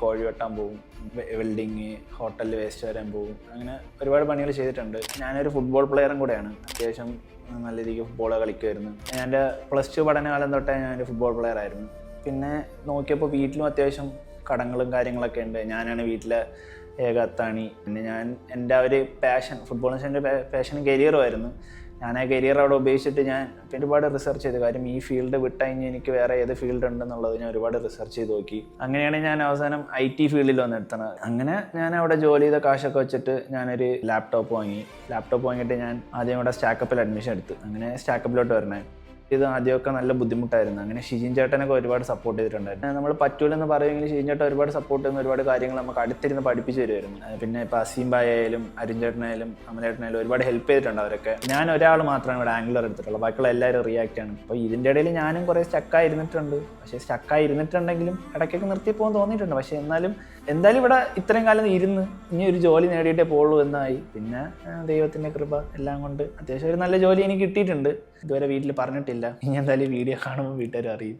കോഴി വെട്ടാൻ പോകും, വെൽഡിങ്, ഹോട്ടലിൽ വേസ്റ്റ് വരാൻ പോകും, അങ്ങനെ ഒരുപാട് പണികൾ ചെയ്തിട്ടുണ്ട്. ഞാനൊരു ഫുട്ബോൾ പ്ലെയറും കൂടെയാണ്. അത്യാവശ്യം നല്ല രീതിക്ക് ഫുട്ബോൾ കളിക്കുമായിരുന്നു. എൻ്റെ +2 പഠനകാലം തൊട്ടേ ഞാനൊരു ഫുട്ബോൾ പ്ലെയർ ആയിരുന്നു. പിന്നെ നോക്കിയപ്പോൾ വീട്ടിലും അത്യാവശ്യം കടങ്ങളും കാര്യങ്ങളൊക്കെ ഉണ്ട്. ഞാനാണ് വീട്ടിലെ ഏക അത്താണി. പിന്നെ ഞാൻ എൻ്റെ ഒരു പാഷൻ, ഫുട്ബോൾ എന്ന് വെച്ചാൽ എൻ്റെ പാഷൻ കരിയറുമായിരുന്നു. ഞാൻ ആ കരിയർ അവിടെ ഉപയോഗിച്ചിട്ട് ഞാൻ ഒരുപാട് റിസർച്ച് ചെയ്തു. കാര്യം ഈ ഫീൽഡ് വിട്ടഴിഞ്ഞ് എനിക്ക് വേറെ ഏത് ഫീൽഡ് ഉണ്ടെന്നുള്ളത് ഞാൻ ഒരുപാട് റിസർച്ച് ചെയ്ത് നോക്കി. അങ്ങനെയാണ് ഞാൻ അവസാനം IT ഫീൽഡിൽ വന്നെടുത്തത്. അങ്ങനെ ഞാൻ അവിടെ ജോലി ചെയ്ത കാശൊക്കെ വെച്ചിട്ട് ഞാനൊരു ലാപ്ടോപ്പ് വാങ്ങിയിട്ട് ഞാൻ ആദ്യം ഇവിടെ സ്റ്റാക്കപ്പിൽ അഡ്മിഷൻ എടുത്തു. അങ്ങനെ സ്റ്റാക്കപ്പിലോട്ട് വരണേ. ഇത് ആദ്യമൊക്കെ നല്ല ബുദ്ധിമുട്ടായിരുന്നു. അങ്ങനെ ഷിജിൻ ചേട്ടനൊക്കെ ഒരുപാട് സപ്പോർട്ട് ചെയ്തിട്ടുണ്ടായിരുന്നു. നമ്മൾ പറ്റൂലെന്ന് പറയുമെങ്കിൽ ഷിജിൻ ചേട്ടൻ ഒരുപാട് സപ്പോർട്ട് ചെയ്യുന്ന ഒരുപാട് കാര്യങ്ങൾ നമുക്ക് അടുത്തിരുന്ന് പഠിപ്പിച്ച് തരുമായിരുന്നു. പിന്നെ ഇപ്പോൾ അസീം ഭായ് ആയാലും അരുൺ ചേട്ടനായാലും അമലേട്ടനായാലും ഒരുപാട് ഹെൽപ്പ് ചെയ്തിട്ടുണ്ട് അവരൊക്കെ. ഞാൻ ഒരാൾ മാത്രമാണ് ഇവിടെ ആംഗുലർ എടുത്തിട്ടുള്ളത്, ബാക്കിയുള്ള എല്ലാവരും റിയാക്റ്റ് ആണ്. അപ്പോൾ ഇതിൻ്റെ ഇടയിൽ ഞാനും കുറേ സ്റ്റക്കായി ഇരുന്നിട്ടുണ്ട്. പക്ഷേ സ്റ്റക്കായി ഇരുന്നിട്ടുണ്ടെങ്കിലും ഇടയ്ക്കൊക്കെ നിർത്തിപ്പോകാൻ തോന്നിയിട്ടുണ്ട്. പക്ഷേ എന്തായാലും ഇവിടെ ഇത്രയും കാലം ഇരുന്ന് ഇനി ഒരു ജോലി നേടിയിട്ടേ പോകുള്ളൂ എന്നായി. പിന്നെ ദൈവത്തിൻ്റെ കൃപ എല്ലാം കൊണ്ട് അത്യാവശ്യം ഒരു നല്ല ജോലി എനിക്ക് കിട്ടിയിട്ടുണ്ട്. ഇതുവരെ വീട്ടിൽ പറഞ്ഞിട്ടില്ല. ഇനി എന്തായാലും വീഡിയോ കാണുമ്പോൾ വീട്ടുകാർ അറിയും.